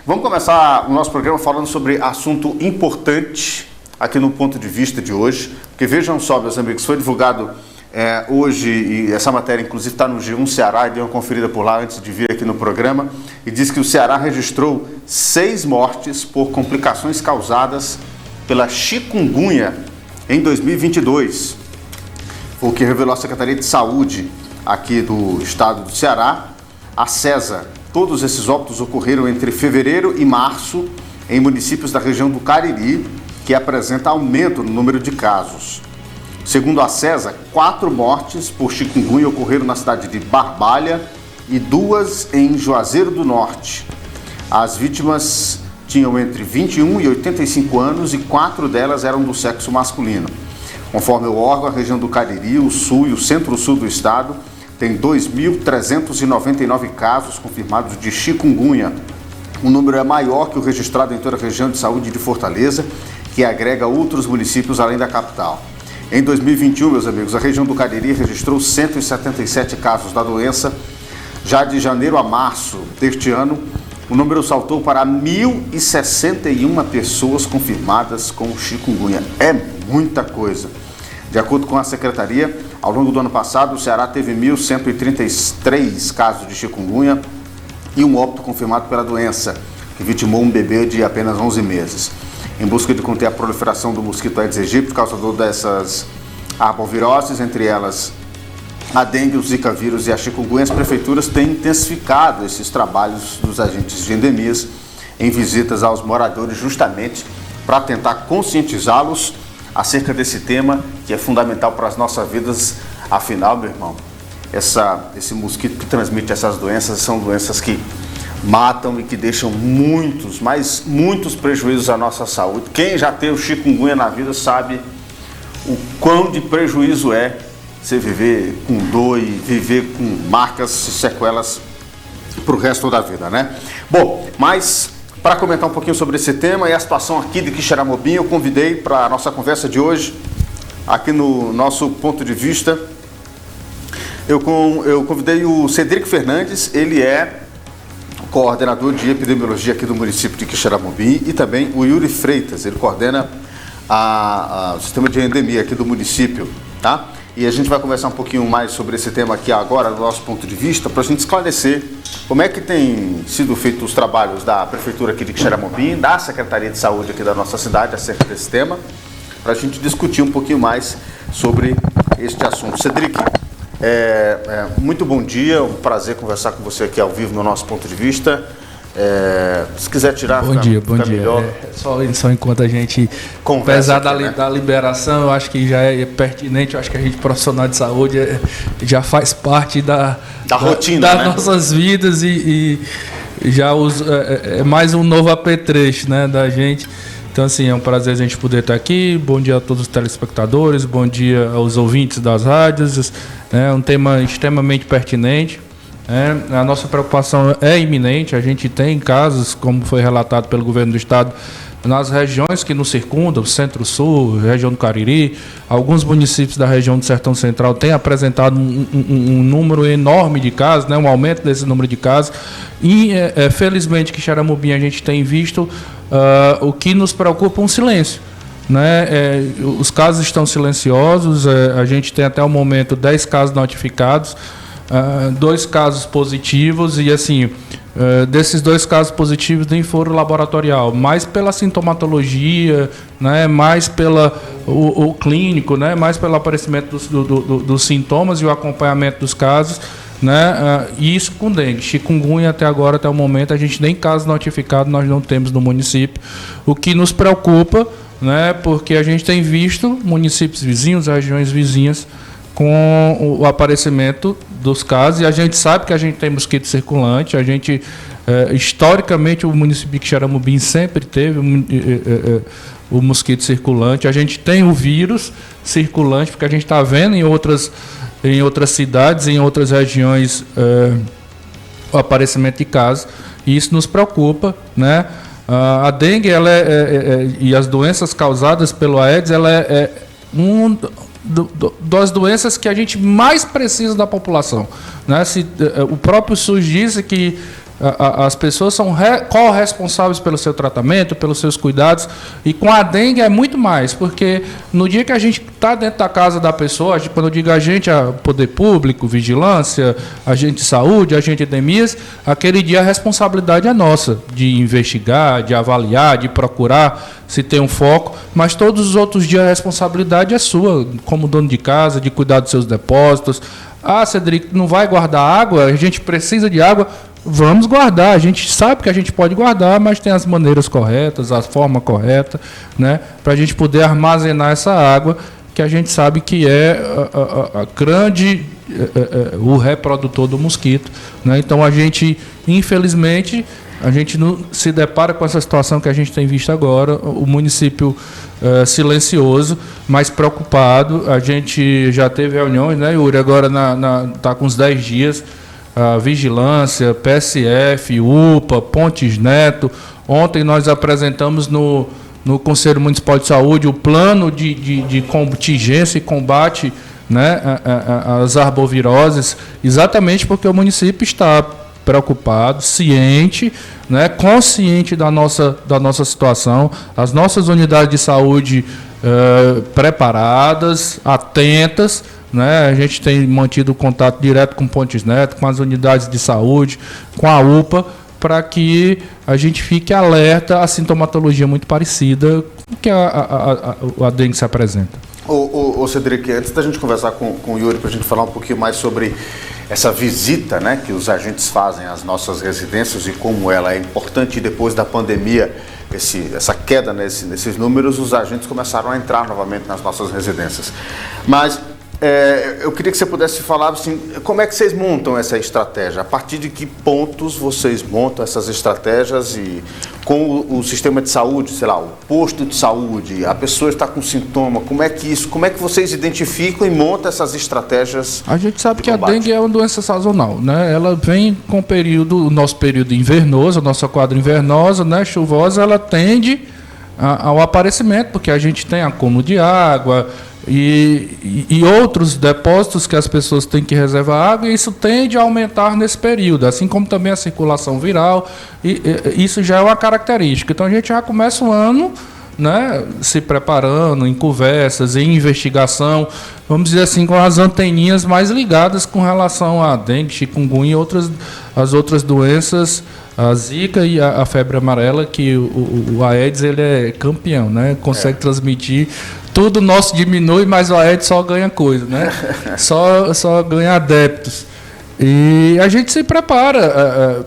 Vamos começar o nosso programa falando sobre assunto importante aqui no ponto de vista de hoje, porque vejam só, meus amigos, foi divulgado hoje, e essa matéria inclusive está no G1 Ceará, e dei uma conferida por lá antes de vir aqui no programa, e diz que o Ceará registrou 6 mortes por complicações causadas pela chikungunya em 2022. Foi o que revelou a Secretaria de Saúde aqui do estado do Ceará, a CESA. Todos esses óbitos ocorreram entre fevereiro e março em municípios da região do Cariri, que apresenta aumento no número de casos. Segundo a CESA, 4 mortes por chikungunya ocorreram na cidade de Barbalha e 2 em Juazeiro do Norte. As vítimas tinham entre 21 e 85 anos e 4 delas eram do sexo masculino. Conforme o órgão, a região do Cariri, o sul e o centro-sul do estado tem 2.399 casos confirmados de chikungunya. O número é maior que o registrado em toda a região de saúde de Fortaleza, que agrega outros municípios além da capital. Em 2021, meus amigos, a região do Cariri registrou 177 casos da doença. Já de janeiro a março deste ano, o número saltou para 1.061 pessoas confirmadas com chikungunya. É muita coisa. De acordo com a Secretaria, ao longo do ano passado, o Ceará teve 1.133 casos de chikungunya e um óbito confirmado pela doença, que vitimou um bebê de apenas 11 meses. Em busca de conter a proliferação do mosquito Aedes aegypti, causador dessas arboviroses, entre elas a dengue, o zika vírus e a chikungunya, as prefeituras têm intensificado esses trabalhos dos agentes de endemias em visitas aos moradores, justamente para tentar conscientizá-los acerca desse tema que é fundamental para as nossas vidas. Afinal, meu irmão, esse mosquito que transmite essas doenças são doenças que matam e que deixam muitos prejuízos à nossa saúde. Quem já teve chikungunya na vida sabe o quão de prejuízo é você viver com dor e viver com marcas e sequelas para o resto da vida, né? Bom, mas para comentar um pouquinho sobre esse tema e a situação aqui de Quixeramobim, eu convidei para a nossa conversa de hoje, aqui no nosso ponto de vista, eu convidei o Cedric Fernandes. Ele é coordenador de epidemiologia aqui do município de Quixeramobim, e também o Yuri Freitas, ele coordena o sistema de endemia aqui do município, tá? E a gente vai conversar um pouquinho mais sobre esse tema aqui agora, do nosso ponto de vista, para a gente esclarecer como é que tem sido feitos os trabalhos da Prefeitura aqui de Quixeramobim, da Secretaria de Saúde aqui da nossa cidade acerca desse tema, para a gente discutir um pouquinho mais sobre este assunto. Cedric, muito bom dia, um prazer conversar com você aqui ao vivo no nosso ponto de vista. Se quiser tirar, bom dia. Melhor. Só enquanto a gente, apesar da liberação, eu acho que já é pertinente, eu acho que a gente, profissional de saúde, já faz parte da rotina das nossas vidas e já é mais um novo apetrecho, né, da gente. Então, assim, é um prazer a gente poder estar aqui. Bom dia a todos os telespectadores, bom dia aos ouvintes das rádios. É um tema extremamente pertinente. A nossa preocupação é iminente. A gente tem casos, como foi relatado pelo governo do estado, nas regiões que nos circundam, Centro-Sul, região do Cariri. Alguns municípios da região do Sertão Central têm apresentado um número enorme de casos, né, um aumento desse número de casos. E, felizmente, Quixeramobim, a gente tem visto o que nos preocupa, um silêncio. Né? Os casos estão silenciosos. A gente tem até o momento 10 casos notificados, 2 casos positivos, e assim, desses 2 casos positivos nem foram laboratorial, mais pela sintomatologia, né? Mais pela o clínico, né? Mais pelo aparecimento dos sintomas e o acompanhamento dos casos, né? E isso com dengue. Chikungunya até agora, até o momento, a gente nem casos notificados nós não temos no município, o que nos preocupa, né? Porque a gente tem visto municípios vizinhos, regiões vizinhas, com o aparecimento dos casos, e a gente sabe que a gente tem mosquito circulante. A gente, historicamente, o município de Quixeramobim sempre teve o mosquito circulante. A gente tem o vírus circulante, porque a gente está vendo em outras cidades, em outras regiões, o aparecimento de casos, e isso nos preocupa, né? A dengue, e as doenças causadas pelo Aedes, ela é das doenças que a gente mais precisa da população, né? O próprio SUS disse que as pessoas são corresponsáveis pelo seu tratamento, pelos seus cuidados, e com a dengue é muito mais, porque no dia que a gente está dentro da casa da pessoa, quando eu digo a gente, é poder público, vigilância, agente de saúde, agente de endemias, aquele dia a responsabilidade é nossa, de investigar, de avaliar, de procurar se tem um foco, mas todos os outros dias a responsabilidade é sua, como dono de casa, de cuidar dos seus depósitos. Ah, Cedric, não vai guardar água? A gente precisa de água. Vamos guardar. A gente sabe que a gente pode guardar, mas tem as maneiras corretas, a forma correta, né, para a gente poder armazenar essa água, que a gente sabe que é a grande, o reprodutor do mosquito, né? Então a gente, infelizmente, a gente não se depara com essa situação que a gente tem visto agora, o município silencioso, mas preocupado. A gente já teve reuniões, né, Yuri? Agora está com uns 10 dias, Vigilância, PSF, UPA, Pontes Neto. Ontem nós apresentamos no Conselho Municipal de Saúde o plano de contingência e combate, né, às arboviroses, exatamente porque o município está preocupado, ciente, né, consciente da nossa situação, as nossas unidades de saúde preparadas, atentas, né, a gente tem mantido contato direto com Pontes Neto, com as unidades de saúde, com a UPA, para que a gente fique alerta à sintomatologia muito parecida com que a dengue se apresenta. Ô Cedric, antes da gente conversar com o Yuri, para a gente falar um pouquinho mais sobre essa visita, né, que os agentes fazem às nossas residências e como ela é importante, depois da pandemia, essa queda nesses números, os agentes começaram a entrar novamente nas nossas residências. Mas eu queria que você pudesse falar assim, como é que vocês montam essa estratégia? A partir de que pontos vocês montam essas estratégias e com o sistema de saúde, sei lá, o posto de saúde, a pessoa está com sintoma, como é que vocês identificam e montam essas estratégias? A gente sabe que a dengue é uma doença sazonal, né? Ela vem com o nosso período invernoso, a nossa quadra invernosa, né, chuvosa, ela tende ao aparecimento, porque a gente tem acúmulo de água, e outros depósitos que as pessoas têm que reservar água, e isso tende a aumentar nesse período, assim como também a circulação viral, e isso já é uma característica. Então a gente já começa o ano, né, se preparando em conversas, em investigação, vamos dizer assim, com as anteninhas mais ligadas com relação a dengue, chikungunya e as outras doenças, a zika e a febre amarela, que o Aedes ele é campeão, né? Consegue transmitir tudo, nosso diminui, mas o Aedes só ganha coisa, né? só ganha adeptos. E a gente se prepara,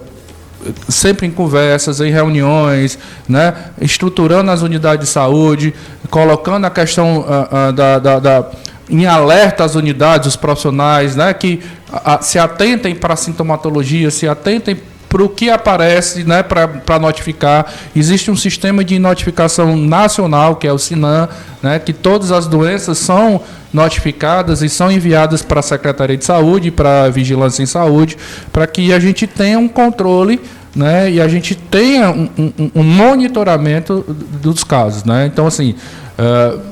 sempre em conversas, em reuniões, né? Estruturando as unidades de saúde, colocando a questão em alerta as unidades, os profissionais, né? Que se atentem para a sintomatologia, se atentem para o que aparece, né, para notificar. Existe um sistema de notificação nacional, que é o SINAM, né, que todas as doenças são notificadas e são enviadas para a Secretaria de Saúde, para a Vigilância em Saúde, para que a gente tenha um controle, né, e a gente tenha um monitoramento dos casos, né? Então, assim,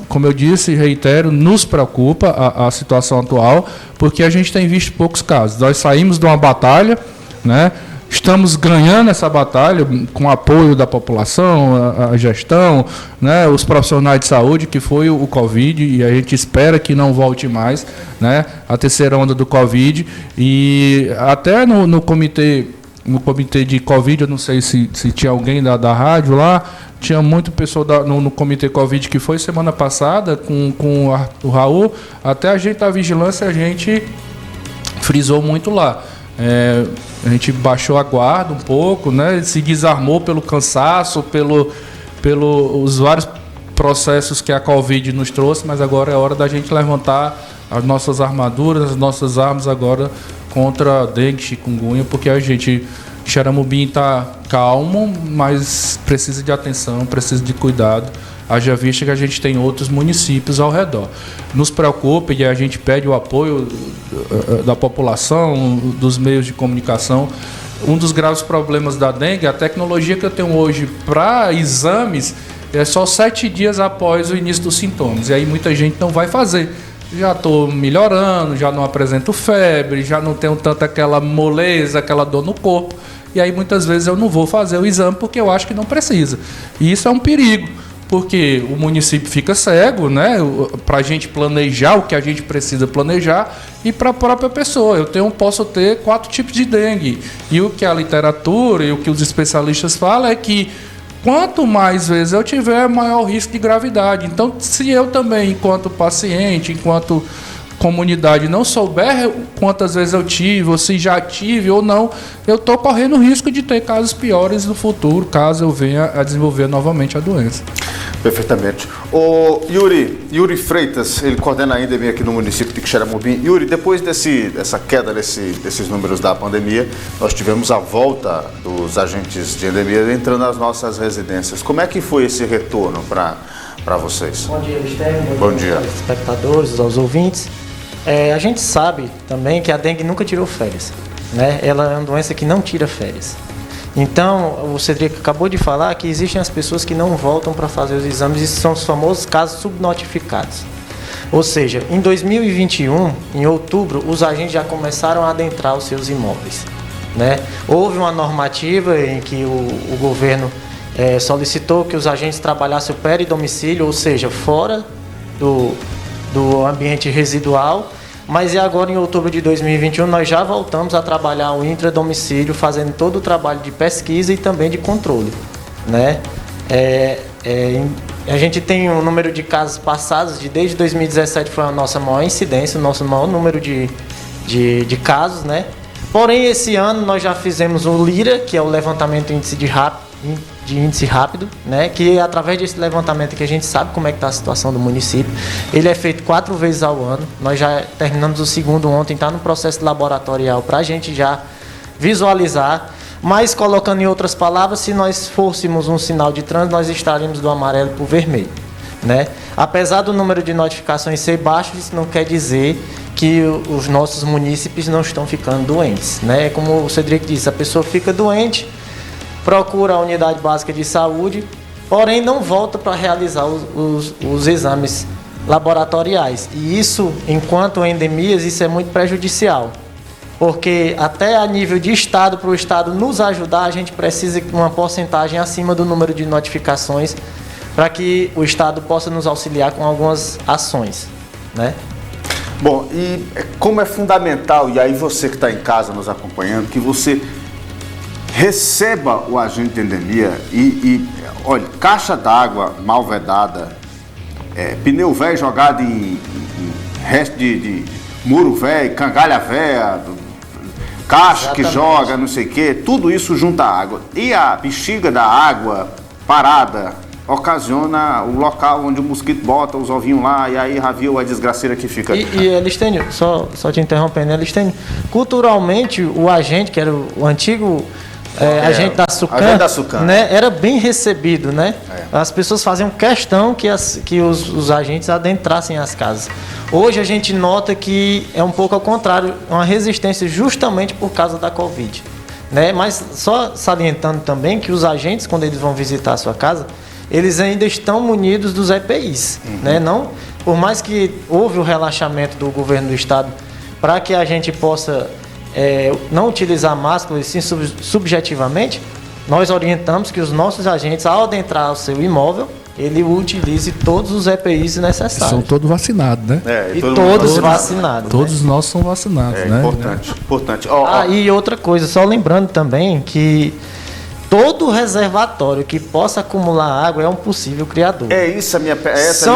como eu disse, reitero, nos preocupa a situação atual, porque a gente tem visto poucos casos. Nós saímos de uma batalha, né? Estamos ganhando essa batalha com o apoio da população, a gestão, né, os profissionais de saúde, que foi o Covid, e a gente espera que não volte mais, né, a terceira onda do Covid. E até no comitê de Covid, eu não sei se tinha alguém da rádio lá, tinha muito pessoal no comitê Covid que foi semana passada com o Raul, até a gente da vigilância, a gente frisou muito lá. A gente baixou a guarda um pouco, né? Se desarmou pelo cansaço, pelos vários processos que a Covid nos trouxe, mas agora é hora da gente levantar as nossas armaduras, as nossas armas agora contra dengue, chikungunya, porque a gente, Xaramubim está calmo, mas precisa de atenção, precisa de cuidado, haja vista que a gente tem outros municípios ao redor. Nos preocupa e a gente pede o apoio da população, dos meios de comunicação. Um dos graves problemas da dengue, a tecnologia que eu tenho hoje para exames é só 7 dias após o início dos sintomas. E aí muita gente não vai fazer. Já estou melhorando, já não apresento febre, já não tenho tanta aquela moleza, aquela dor no corpo. e aí muitas vezes eu não vou fazer o exame porque eu acho que não precisa. E isso é um perigo, porque o município fica cego, né, para a gente planejar o que a gente precisa planejar e para a própria pessoa. Posso ter 4 tipos de dengue, e o que a literatura e o que os especialistas falam é que quanto mais vezes eu tiver, maior risco de gravidade. Então, se eu também, enquanto paciente, enquanto comunidade, não souber quantas vezes eu tive, ou se já tive ou não, eu estou correndo risco de ter casos piores no futuro, caso eu venha a desenvolver novamente a doença. Perfeitamente. O Yuri Freitas, ele coordena a endemia aqui no município de Quixeramobim. Yuri, depois dessa queda desses números da pandemia, nós tivemos a volta dos agentes de endemia entrando nas nossas residências. Como é que foi esse retorno para vocês? Bom dia, Estevam. Bom dia aos espectadores, aos ouvintes. A gente sabe também que a dengue nunca tirou férias, né? Ela é uma doença que não tira férias. Então, o Cedric acabou de falar que existem as pessoas que não voltam para fazer os exames, e são os famosos casos subnotificados. Ou seja, em 2021, em outubro, os agentes já começaram a adentrar os seus imóveis, né? Houve uma normativa em que o governo solicitou que os agentes trabalhassem o peridomicílio, ou seja, fora do ambiente residual, mas agora em outubro de 2021 nós já voltamos a trabalhar o intradomicílio, fazendo todo o trabalho de pesquisa e também de controle, né? A gente tem um número de casos passados, desde 2017 foi a nossa maior incidência, o nosso maior número de casos, né? Porém, esse ano nós já fizemos o LIRA, que é o levantamento de índice rápido, né? Que é através desse levantamento que a gente sabe como é que está a situação do município. Ele é feito 4 vezes ao ano. Nós já terminamos o segundo ontem, está no processo laboratorial para a gente já visualizar. Mas, colocando em outras palavras, se nós fôssemos um sinal de trânsito, nós estaríamos do amarelo para o vermelho, né? Apesar do número de notificações ser baixo, isso não quer dizer que os nossos munícipes não estão ficando doentes, né? Como o Cedric disse, a pessoa fica doente, procura a unidade básica de saúde, porém não volta para realizar os exames laboratoriais. E isso, enquanto endemias, isso é muito prejudicial. Porque até a nível de Estado, para o Estado nos ajudar, a gente precisa de uma porcentagem acima do número de notificações para que o Estado possa nos auxiliar com algumas ações, né? Bom, e como é fundamental, e aí você que está em casa nos acompanhando, que você receba o agente de endemia olha, caixa d'água mal vedada, pneu velho jogado em resto de muro velho, cangalha velha, caixa que joga, não sei o quê, tudo isso junta água. E a bexiga da água parada ocasiona o local onde o mosquito bota os ovinhos lá e aí viu a desgraceira que fica. E Elistênio, só te interrompendo, Elistênio, culturalmente o agente, que era o antigo agente da Sucan, né, era bem recebido, né? As pessoas faziam questão que os agentes adentrassem as casas. Hoje a gente nota que é um pouco ao contrário, uma resistência justamente por causa da Covid, né? Mas só salientando também que os agentes, quando eles vão visitar a sua casa, eles ainda estão munidos dos EPIs, né? Não, por mais que houve o relaxamento do governo do estado para que a gente possa não utilizar máscara, e sim subjetivamente, nós orientamos que os nossos agentes, ao adentrar o seu imóvel, ele utilize todos os EPIs necessários. São todos vacinados, né? E todos vacinados. Todos nós são vacinados, né? Importante. E outra coisa, só lembrando também que todo reservatório que possa acumular água é um possível criador. Essa é a minha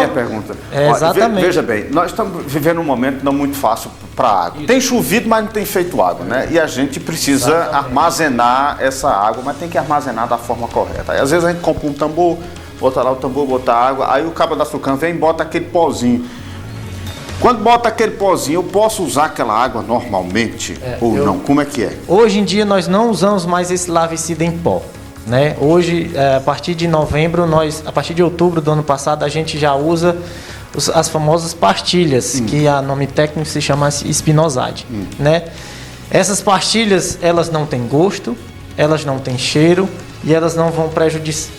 pergunta. Exatamente. Veja bem, nós estamos vivendo um momento não muito fácil para a água. Tem chovido, mas não tem feito água, né? E a gente precisa armazenar essa água, mas tem que armazenar da forma correta. Aí, às vezes a gente compra um tambor, bota lá o tambor, bota água, aí o cabo da Sucan vem e bota aquele pozinho. Quando bota aquele pozinho, eu posso usar aquela água normalmente ou não? Como é que é? Hoje em dia nós não usamos mais esse larvicida em pó, né? Hoje, a partir de novembro, a partir de outubro do ano passado, a gente já usa as famosas pastilhas, que a nome técnico se chama espinosade, né? Essas pastilhas, elas não têm gosto, elas não têm cheiro e elas não vão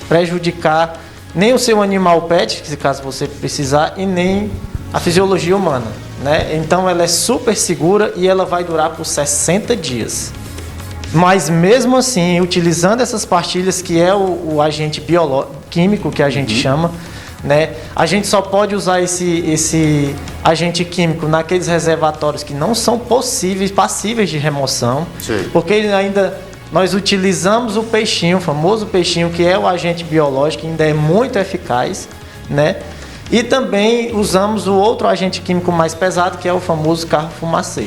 prejudicar nem o seu animal pet, se caso você precisar, e nem a fisiologia humana, né? Então ela é super segura e ela vai durar por 60 dias. Mas mesmo assim, utilizando essas pastilhas, que é o agente químico que a gente chama, né? A gente só pode usar esse agente químico naqueles reservatórios que não são passíveis de remoção. Sim. Porque nós utilizamos o peixinho, o famoso peixinho, que é o agente biológico, que ainda é muito eficaz, né? E também usamos o outro agente químico mais pesado, que é o famoso carro fumacê,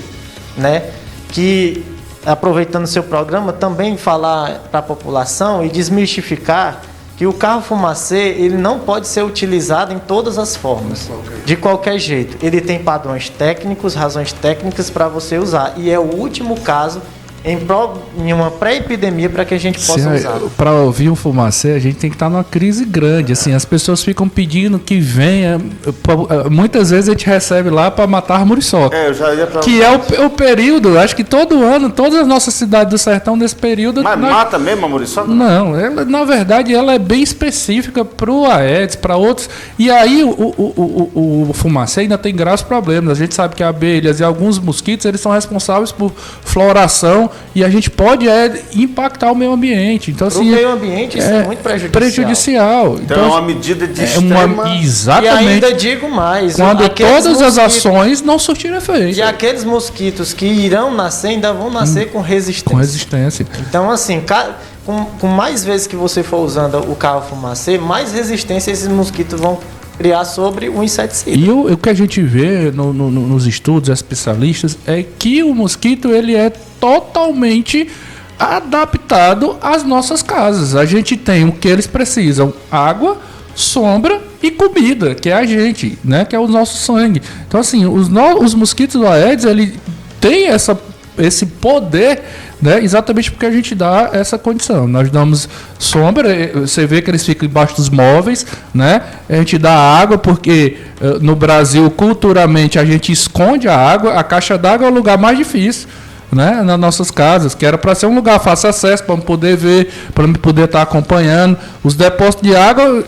né? Que, aproveitando o seu programa, também falar para a população e desmistificar que o carro fumacê, ele não pode ser utilizado em todas as formas, de qualquer jeito. Ele tem padrões técnicos, razões técnicas para você usar. E é o último caso em uma pré-epidemia para que a gente possa usar. Para ouvir o fumacê, a gente tem que estar numa crise grande. Assim, as pessoas ficam pedindo que venha. Muitas vezes a gente recebe lá para matar muriçoca. Eu já ia pra... Que é o período, acho que todo ano, todas as nossas cidades do sertão nesse período. Mas mata mesmo a muriçoca? Não, na verdade ela é bem específica para o Aedes, para outros. E aí o fumacê ainda tem graves problemas. A gente sabe que abelhas e alguns mosquitos eles são responsáveis por floração. E a gente pode impactar o meio ambiente. Então, assim, o meio ambiente isso é muito prejudicial. Então é uma medida de extrema... Exatamente. E ainda digo mais. Quando todas as ações não surtirem efeito. E aqueles mosquitos que irão nascer, ainda vão nascer com resistência. Com resistência. Então, assim, com mais vezes que você for usando o carro fumacê, mais resistência esses mosquitos vão criar sobre o inseticida. E o que a gente vê nos estudos especialistas é que o mosquito ele é totalmente adaptado às nossas casas. A gente tem o que eles precisam: água, sombra e comida, que é a gente, né? Que é o nosso sangue. Então, assim, os mosquitos do Aedes, ele tem esse poder, né? Exatamente porque a gente dá essa condição. Nós damos sombra, você vê que eles ficam embaixo dos móveis, né? A gente dá água porque no Brasil, culturalmente, a gente esconde a água. A caixa d'água é o lugar mais difícil, né, nas nossas casas, que era para ser um lugar fácil acesso, para poder ver, para poder estar acompanhando. Os depósitos de água,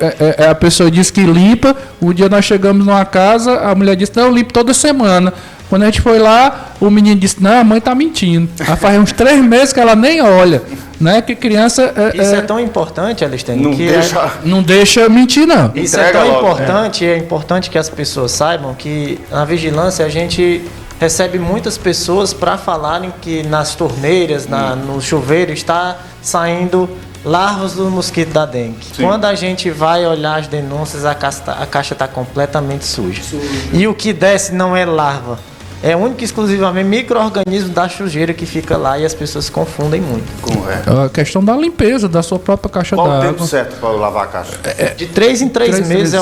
a pessoa diz que limpa. Um dia nós chegamos numa casa, a mulher disse: não, eu limpo toda semana. Quando a gente foi lá, o menino disse: não, a mãe está mentindo. Ela faz uns 3 meses que ela nem olha, né? Que criança... Isso é tão importante, Alexandre, não deixa mentir, não. Isso é tão importante, é importante que as pessoas saibam que na vigilância a gente recebe muitas pessoas para falarem que nas torneiras, no chuveiro, está saindo larvas do mosquito da dengue. Sim. Quando a gente vai olhar as denúncias, a caixa está completamente suja. E o que desce não é larva. É único e exclusivamente micro-organismo da sujeira que fica lá e as pessoas confundem muito. É a questão da limpeza da sua própria caixa d'água. Qual o tempo certo para lavar a caixa? De 3 em 3 meses.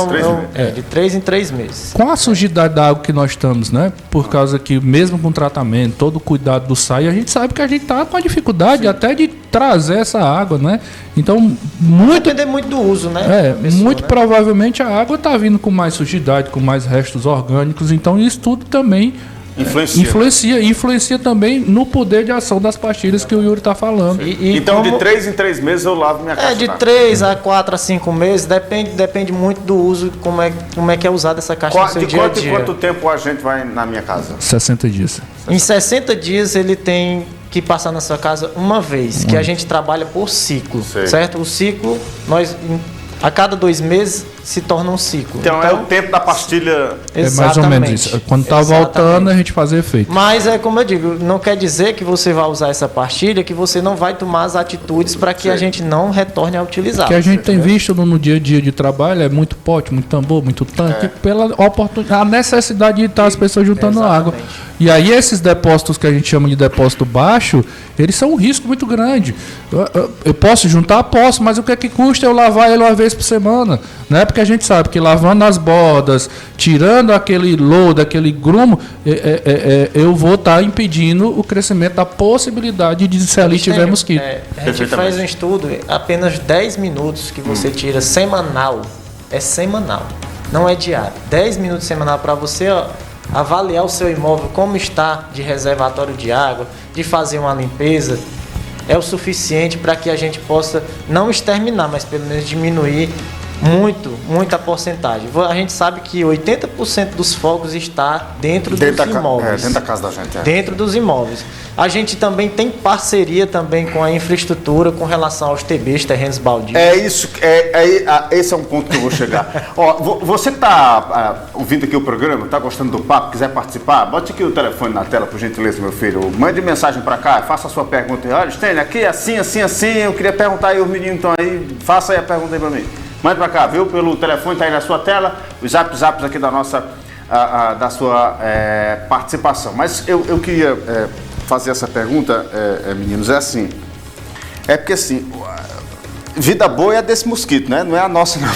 De 3 em 3 meses. Com a sujidade da água que nós estamos, né? Por causa que mesmo com tratamento, todo o cuidado do SAI, a gente sabe que a gente está com a dificuldade até de trazer essa água, né? Então, vai depender muito do uso, né? Muito provavelmente a água está vindo com mais sujidade, com mais restos orgânicos. Então, isso tudo também influencia também no poder de ação das pastilhas que o Yuri está falando. Então, de 3 em 3 meses eu lavo minha caixa. De 3 a 4 a 5 meses, depende muito do uso, como é que é usada essa caixa no seu dia a dia. De quanto tempo a gente vai na minha casa? 60 dias. Em 60 dias ele tem que passar na sua casa uma vez, que a gente trabalha por ciclo, certo? O ciclo, a cada 2 meses se torna um ciclo. Então é o tempo da pastilha. É mais ou menos isso. Quando está voltando, a gente faz efeito. Mas como eu digo, não quer dizer que você vai usar essa pastilha, que você não vai tomar as atitudes para que a gente não retorne a utilizar. O que a gente tem visto no dia a dia de trabalho é muito pote, muito tambor, muito tanque, pela oportunidade, a necessidade de estar as pessoas juntando água. E aí esses depósitos que a gente chama de depósito baixo, eles são um risco muito grande. Eu posso juntar? Posso, mas o que é que custa eu lavar ele uma vez por semana? Né? Porque a gente sabe que lavando as bordas, tirando aquele lodo, aquele grumo, eu vou estar impedindo o crescimento da possibilidade de se ali tiver mosquito. A gente faz um estudo, apenas 10 minutos que você tira semanal, é semanal, não é diário. 10 minutos semanal para você avaliar o seu imóvel, como está de reservatório de água, de fazer uma limpeza, é o suficiente para que a gente possa não exterminar, mas pelo menos diminuir Muita porcentagem. A gente sabe que 80% dos fogos está dentro dos imóveis. Dentro da casa da gente. Dentro dos imóveis. A gente também tem parceria também com a infraestrutura com relação aos TBs, terrenos baldios. Esse é um ponto que eu vou chegar. Você que está ouvindo aqui o programa, está gostando do papo, quiser participar, bote aqui o telefone na tela, por gentileza, meu filho. Mande mensagem para cá, faça a sua pergunta. Olha, Stênio, aqui assim, eu queria perguntar aí, os meninos estão aí, faça aí a pergunta aí para mim. Mande para cá, viu? Pelo telefone, está aí na sua tela, os zaps aqui da nossa, da sua participação. Mas eu queria fazer essa pergunta, meninos, é porque assim, vida boa é desse mosquito, né? Não é a nossa, não.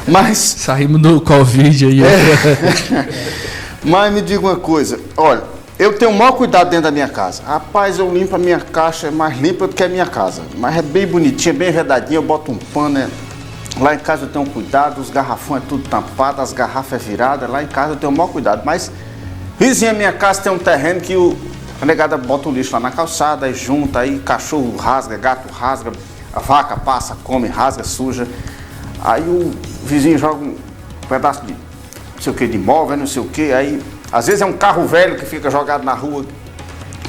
Mas... Saímos do Covid aí. Mas me diga uma coisa, olha, eu tenho o maior cuidado dentro da minha casa. Rapaz, eu limpo a minha caixa, é mais limpa do que a minha casa. Mas é bem bonitinha, bem enredadinha, eu boto um pano, Lá em casa eu tenho cuidado, os garrafões é tudo tampado, as garrafas é viradas, lá em casa eu tenho o maior cuidado. Mas, vizinha minha casa tem um terreno que a negada bota o lixo lá na calçada, aí junta, aí cachorro rasga, gato rasga, a vaca passa, come, rasga, suja. Aí o vizinho joga um pedaço de não sei o que, de imóvel, não sei o que, aí às vezes é um carro velho que fica jogado na rua.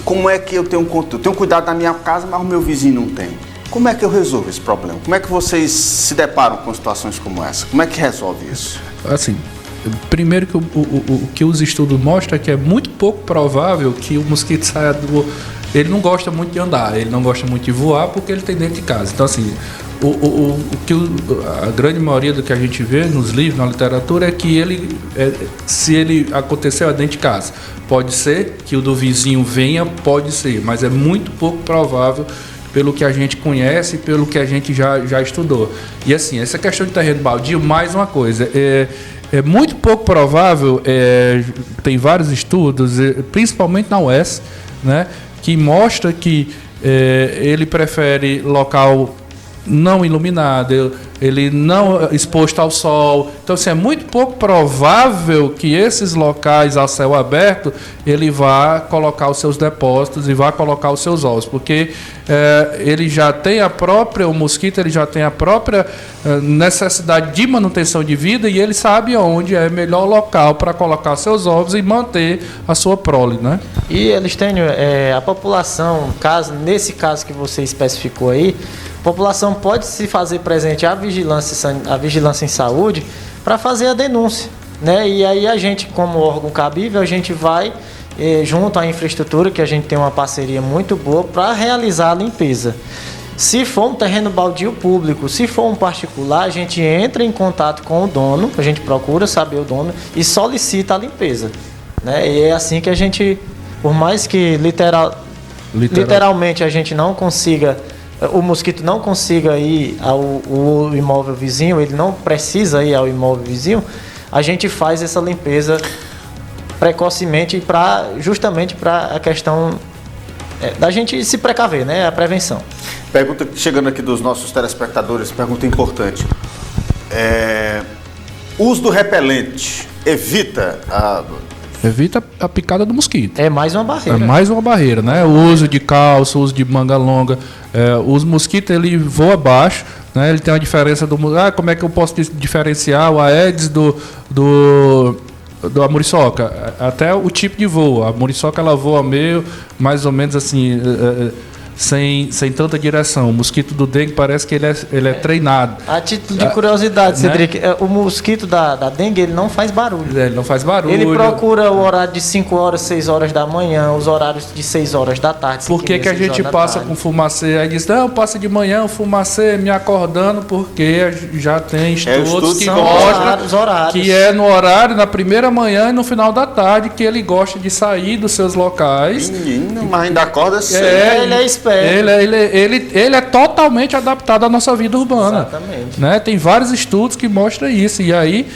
Como é que eu tenho cuidado na minha casa, mas o meu vizinho não tem? Como é que eu resolvo esse problema? Como é que vocês se deparam com situações como essa? Como é que resolve isso? Assim, primeiro que o que os estudos mostram é que é muito pouco provável que o mosquito saia do... Ele não gosta muito de andar, ele não gosta muito de voar porque ele tem dentro de casa. Então, assim, a grande maioria do que a gente vê nos livros, na literatura, é que se ele aconteceu dentro de casa, pode ser que o do vizinho venha, pode ser, mas é muito pouco provável pelo que a gente conhece e pelo que a gente já estudou. E assim, essa questão de terreno baldio, mais uma coisa, é muito pouco provável, tem vários estudos, principalmente na UES, né, que mostra que ele prefere local não iluminado, ele não exposto ao sol. Então, assim, é muito pouco provável que esses locais a céu aberto ele vá colocar os seus depósitos e vá colocar os seus ovos, porque ele já tem o mosquito ele já tem a própria necessidade de manutenção de vida e ele sabe onde é o melhor local para colocar seus ovos e manter a sua prole, né? E, Elistênio, a população, nesse caso que você especificou aí, a população pode se fazer presente à vigilância em saúde para fazer a denúncia, né? E aí a gente, como órgão cabível, a gente vai junto à infraestrutura, que a gente tem uma parceria muito boa, para realizar a limpeza. Se for um terreno baldio público, se for um particular, a gente entra em contato com o dono, a gente procura saber o dono e solicita a limpeza, né? E é assim que a gente, por mais que literalmente a gente não consiga, o mosquito não consiga ir ao imóvel vizinho, ele não precisa ir ao imóvel vizinho, a gente faz essa limpeza precocemente justamente para a questão da gente se precaver, né? A prevenção. Pergunta chegando aqui dos nossos telespectadores, pergunta importante. Uso do repelente evita a picada do mosquito. É mais uma barreira. É mais uma barreira, né? O uso de calça, o uso de manga longa. Os mosquitos, ele voa abaixo, né? Ele tem uma diferença do... como é que eu posso diferenciar o Aedes da muriçoca? Até o tipo de voo. A muriçoca, ela voa meio, mais ou menos assim... Sem tanta direção. O mosquito do dengue parece que ele é treinado. A título de curiosidade, Cedric, né? O mosquito da dengue, ele não faz barulho. Ele não faz barulho. Ele procura o horário de 5 horas, 6 horas da manhã, os horários de 6 horas da tarde. Por que a gente passa com fumacê? Aí diz, não, passa de manhã o fumacê me acordando, porque já tem estudos que mostram que é no horário, na primeira manhã e no final da tarde, que ele gosta de sair dos seus locais. Menino, mas ainda acorda cedo. Ele é esperto. Ele é totalmente adaptado à nossa vida urbana. Exatamente. Né? Tem vários estudos que mostram isso. E aí,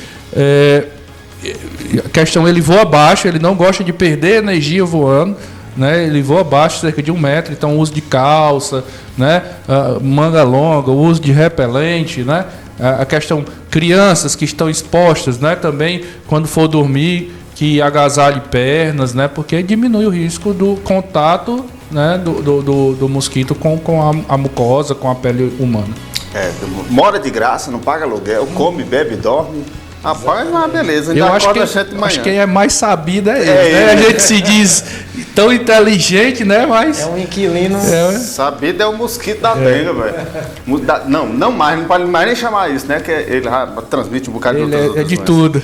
a questão, ele voa abaixo, ele não gosta de perder energia voando. Né? Ele voa abaixo cerca de 1 metro, então o uso de calça, né? Manga longa, o uso de repelente, né? A questão, crianças que estão expostas, né? Também, quando for dormir, que agasalhe pernas, né? Porque diminui o risco do contato, né? do mosquito com a mucosa, com a pele humana. Mora de graça, não paga aluguel, come, bebe, dorme. Rapaz, uma beleza. Eu acho que quem é mais sabido é ele, né? A gente se diz tão inteligente, né? Mas é um inquilino. Sabido é o mosquito da dengue, velho. Não pode mais nem chamar isso, né? Que ele transmite um bocado de outras de tudo.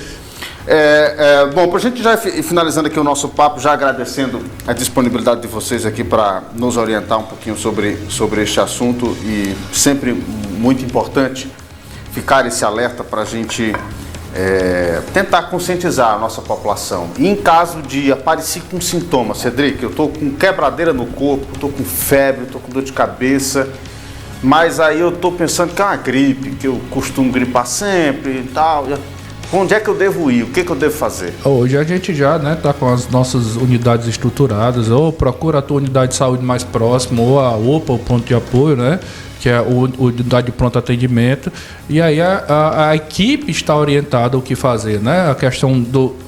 Bom, para a gente já ir finalizando aqui o nosso papo, já agradecendo a disponibilidade de vocês aqui para nos orientar um pouquinho sobre este assunto, e sempre muito importante ficar esse alerta para a gente tentar conscientizar a nossa população. E em caso de aparecer com sintomas, Cedric, eu estou com quebradeira no corpo, estou com febre, estou com dor de cabeça, mas aí eu estou pensando que é uma gripe, que eu costumo gripar sempre e tal. Onde é que eu devo ir? O que eu devo fazer? Hoje a gente já está com as nossas unidades estruturadas, ou procura a tua unidade de saúde mais próxima, ou a UPA, o ponto de apoio, né? Que é a unidade de pronto atendimento, e aí a equipe está orientada o que fazer, né? A questão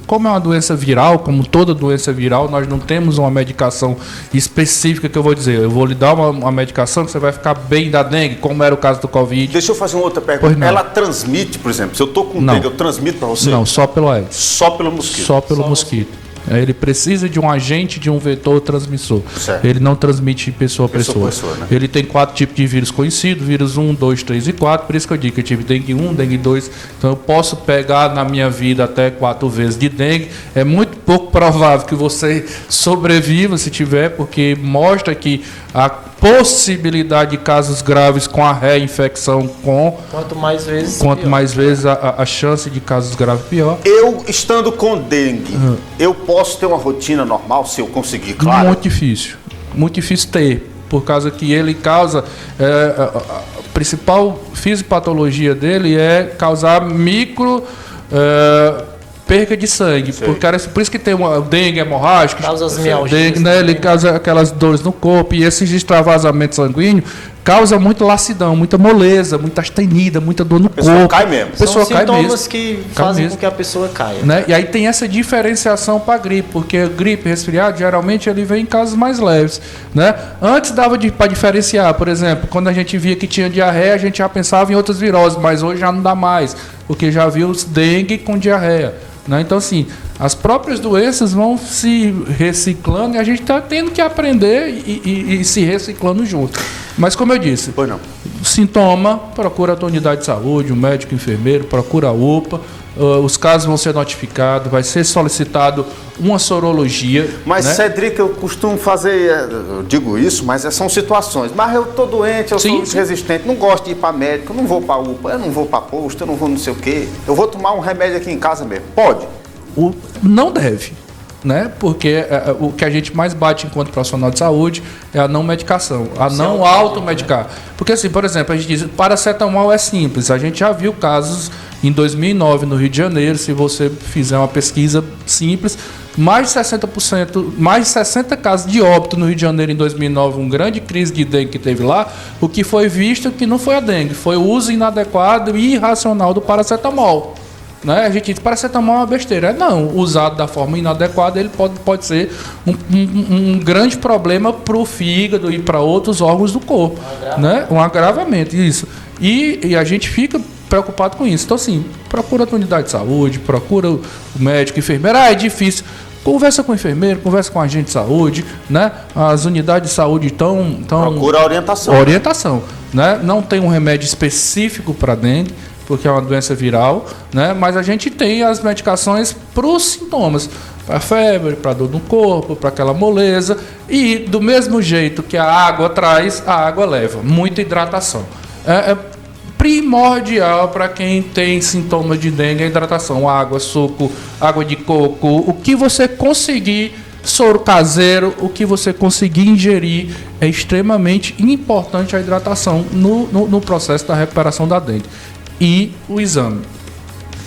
como é uma doença viral, como toda doença viral, nós não temos uma medicação específica que eu vou dizer. Eu vou lhe dar uma medicação que você vai ficar bem da dengue, como era o caso do Covid. Deixa eu fazer uma outra pergunta. Ela transmite, por exemplo, se eu estou com dengue, eu transmito para você? Não, só pelo Aedes. Só pelo mosquito? Só pelo mosquito. Ele precisa de um agente, de um vetor transmissor. Certo. Ele não transmite pessoa a pessoa. Né? Ele tem 4 tipos de vírus conhecidos, vírus 1, 2, 3 e 4, por isso que eu digo que eu tive dengue 1, dengue 2, então eu posso pegar na minha vida até 4 vezes de dengue. É muito pouco provável que você sobreviva se tiver, porque mostra que a possibilidade de casos graves com a reinfecção quanto mais vezes a chance de casos graves pior. Eu estando com dengue, eu posso ter uma rotina normal se eu conseguir, claro? Muito difícil ter, por causa que ele causa a principal fisiopatologia dele é causar perca de sangue, por isso que tem uma dengue hemorrágica, causa as mialgias, né? Ele causa aquelas dores no corpo, e esses extravasamentos sanguíneos causa muita lassidão, muita moleza, muita astenida, muita dor no corpo. A pessoa cai mesmo. São sintomas que fazem com que a pessoa caia. Né? E aí tem essa diferenciação para gripe, porque gripe, resfriado, geralmente ele vem em casos mais leves. Né? Antes dava para diferenciar, por exemplo, quando a gente via que tinha diarreia, a gente já pensava em outras viroses, mas hoje já não dá mais, porque já viu os dengue com diarreia. Né? Então, assim, as próprias doenças vão se reciclando e a gente está tendo que aprender e se reciclando junto. Mas, como eu disse, sintoma, procura a tua unidade de saúde, o médico, o enfermeiro, procura a UPA, os casos vão ser notificados, vai ser solicitado uma sorologia. Mas, né? Cedric, eu costumo fazer, eu digo isso, mas são situações. Mas eu estou doente, eu sou resistente, não gosto de ir para médico, não vou para UPA, eu não vou para posto, eu não vou não sei o quê. Eu vou tomar um remédio aqui em casa mesmo. Pode? Não deve. Né? Porque o que a gente mais bate enquanto profissional de saúde é a não medicação, a não automedicar. Porque, assim, por exemplo, a gente diz paracetamol é simples. A gente já viu casos em 2009 no Rio de Janeiro, se você fizer uma pesquisa simples, mais de 60%, mais de 60 casos de óbito no Rio de Janeiro em 2009, uma grande crise de dengue que teve lá. O que foi visto que não foi a dengue, foi o uso inadequado e irracional do paracetamol. Né? A gente diz, paracetamol é uma besteira. Não, usado da forma inadequada, ele pode ser um grande problema para o fígado e para outros órgãos do corpo. Né? Um agravamento, isso. E a gente fica preocupado com isso. Então, assim, procura a tua unidade de saúde, procura o médico, enfermeiro. É difícil. Conversa com o enfermeiro, conversa com o agente de saúde, né? As unidades de saúde estão... Procura a orientação. Orientação. Né? Não tem um remédio específico para dengue, porque é uma doença viral, né? Mas a gente tem as medicações para os sintomas, para febre, para dor no corpo, para aquela moleza, e do mesmo jeito que a água traz, a água leva, muita hidratação. É primordial para quem tem sintomas de dengue a hidratação, água, suco, água de coco, o que você conseguir, soro caseiro, o que você conseguir ingerir, é extremamente importante a hidratação no processo da recuperação da dengue. E o exame.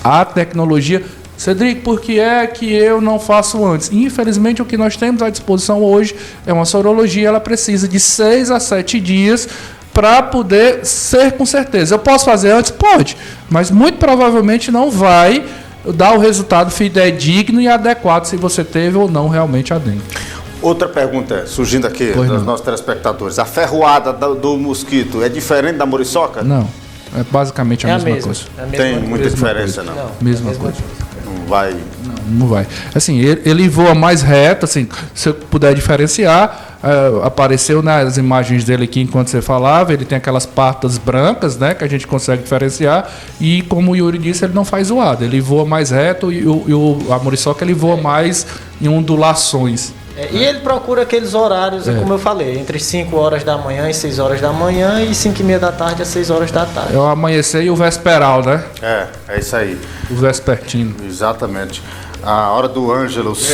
A tecnologia... Cedric, por que é que eu não faço antes? Infelizmente, o que nós temos à disposição hoje é uma sorologia. Ela precisa de 6 a 7 dias para poder ser com certeza. Eu posso fazer antes? Pode. Mas muito provavelmente não vai dar o resultado fidedigno e adequado se você teve ou não realmente a dengue. Outra pergunta surgindo aqui dos nossos telespectadores. A ferroada do mosquito é diferente da muriçoca? Não. É basicamente a mesma coisa. Tem muita diferença, não? Mesma coisa. Não vai... Não vai. Assim, ele voa mais reto, assim, se eu puder diferenciar, apareceu nas imagens dele aqui enquanto você falava, ele tem aquelas patas brancas, né, que a gente consegue diferenciar, e como o Yuri disse, ele não faz zoada, ele voa mais reto e a muriçoca ele voa mais em ondulações. E ele procura aqueles horários, como eu falei, entre 5 horas da manhã e 6 horas da manhã e 5 e meia da tarde a 6 horas da tarde. É o amanhecer e o vesperal, né? É isso aí. O vespertino. Exatamente. A hora do Ângelus.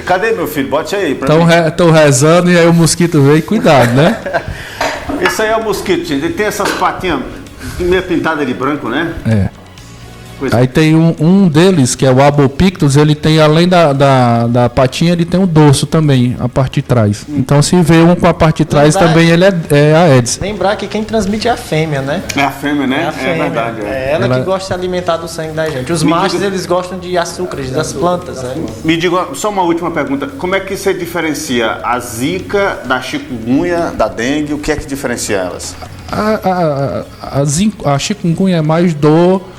Cadê meu filho? Bote aí pra mim. Estão rezando e aí o mosquito veio, cuidado, né? Esse aí é o mosquito, gente. Ele tem essas patinhas meio pintadas de branco, né? Aí tem um deles, que é o Abopictus, ele tem, além da patinha, ele tem um dorso também, a parte de trás. Então, se vê um com a parte de trás, também ele é a Aedes. Lembrar que quem transmite é a fêmea, né? É a fêmea, né? É verdade. É ela que gosta de se alimentar do sangue da gente. Os machos, eles gostam de açúcares, das plantas, né? Me diga só uma última pergunta. Como é que você diferencia a zika da chikungunya, da dengue? O que é que diferencia elas? A chikungunya é mais dor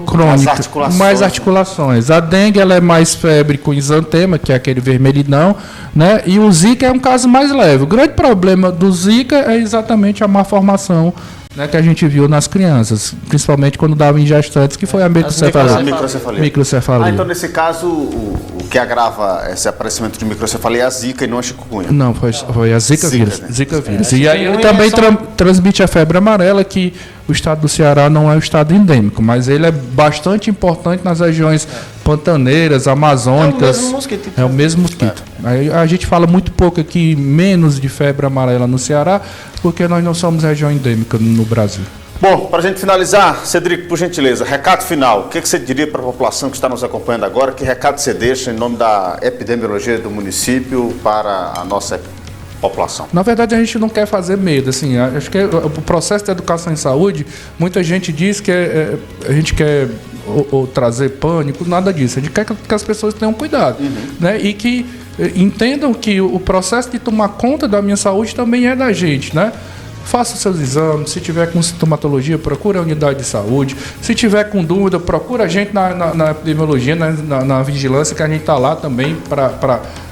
crônica, mais articulações. A dengue ela é mais febre com exantema, que é aquele vermelhidão, né? E o zika é um caso mais leve. O grande problema do zika é exatamente a má formação, né, que a gente viu nas crianças, principalmente quando dava em gestantes, que foi a microcefalia. Então, nesse caso, o que agrava esse aparecimento de microcefalia é a zika e não a chikungunya? Não, foi a zika vírus. Né? Zika vírus. E aí ele também transmite a febre amarela, que o estado do Ceará não é um estado endêmico, mas ele é bastante importante nas regiões pantaneiras, amazônicas. É o mesmo mosquito. Aí a gente fala muito pouco aqui, menos de febre amarela no Ceará, porque nós não somos região endêmica no Brasil. Bom, para a gente finalizar, Cedrico, por gentileza, recado final. O que você diria para a população que está nos acompanhando agora? Que recado você deixa em nome da epidemiologia do município para a nossa população? Na verdade, a gente não quer fazer medo. Assim, acho que o processo de educação em saúde, muita gente diz que a gente quer ou trazer pânico, nada disso. A gente quer que as pessoas tenham cuidado, né? E que entendam que o processo de tomar conta da minha saúde também é da gente, né? Faça os seus exames, se tiver com sintomatologia, procure a unidade de saúde. Se tiver com dúvida, procura a gente na epidemiologia, na vigilância, que a gente está lá também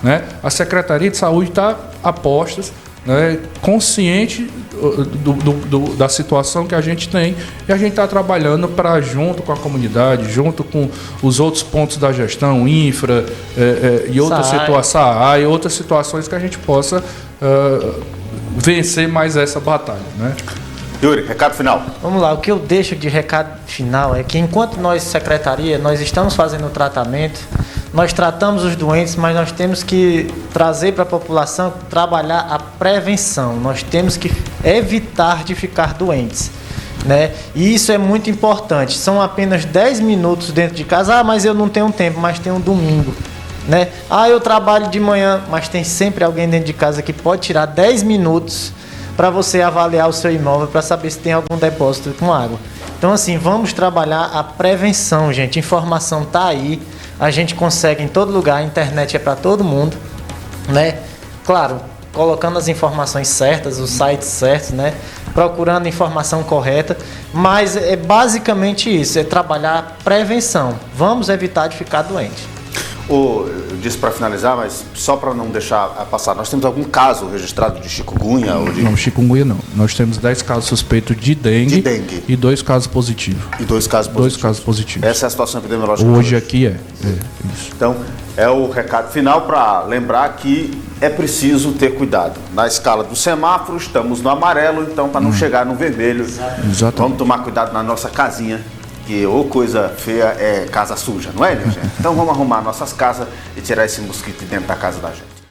né? A Secretaria de Saúde está a postos, né? Consciente da situação que a gente tem, e a gente está trabalhando para, junto com a comunidade, junto com os outros pontos da gestão, infra e outras situações, e outras situações que a gente possa vencer mais essa batalha, né? Yuri, recado final. Vamos lá, o que eu deixo de recado final é que enquanto nós, secretaria, nós estamos fazendo o tratamento, nós tratamos os doentes, mas nós temos que trazer para a população, trabalhar a prevenção. Nós temos que evitar de ficar doentes, né? E isso é muito importante. São apenas 10 minutos dentro de casa. Mas eu não tenho tempo, mas tem um domingo, né? Eu trabalho de manhã, mas tem sempre alguém dentro de casa que pode tirar 10 minutos para você avaliar o seu imóvel, para saber se tem algum depósito com água. Então, assim, vamos trabalhar a prevenção, gente. Informação está aí, a gente consegue em todo lugar, a internet é para todo mundo, né? Claro, colocando as informações certas, os sites certos, né? Procurando a informação correta, mas é basicamente isso, é trabalhar a prevenção. Vamos evitar de ficar doente. Eu disse para finalizar, mas só para não deixar passar, nós temos algum caso registrado de chikungunya? Não, chikungunya não. Nós temos 10 casos suspeitos de dengue e 2 casos positivos. Dois casos positivos. Essa é a situação epidemiológica hoje aqui isso. Então, é o recado final para lembrar que é preciso ter cuidado. Na escala do semáforo, estamos no amarelo, então para não chegar no vermelho, Exatamente. Vamos tomar cuidado na nossa casinha, que coisa feia é casa suja, não é, minha gente? Então vamos arrumar nossas casas e tirar esse mosquito de dentro da casa da gente.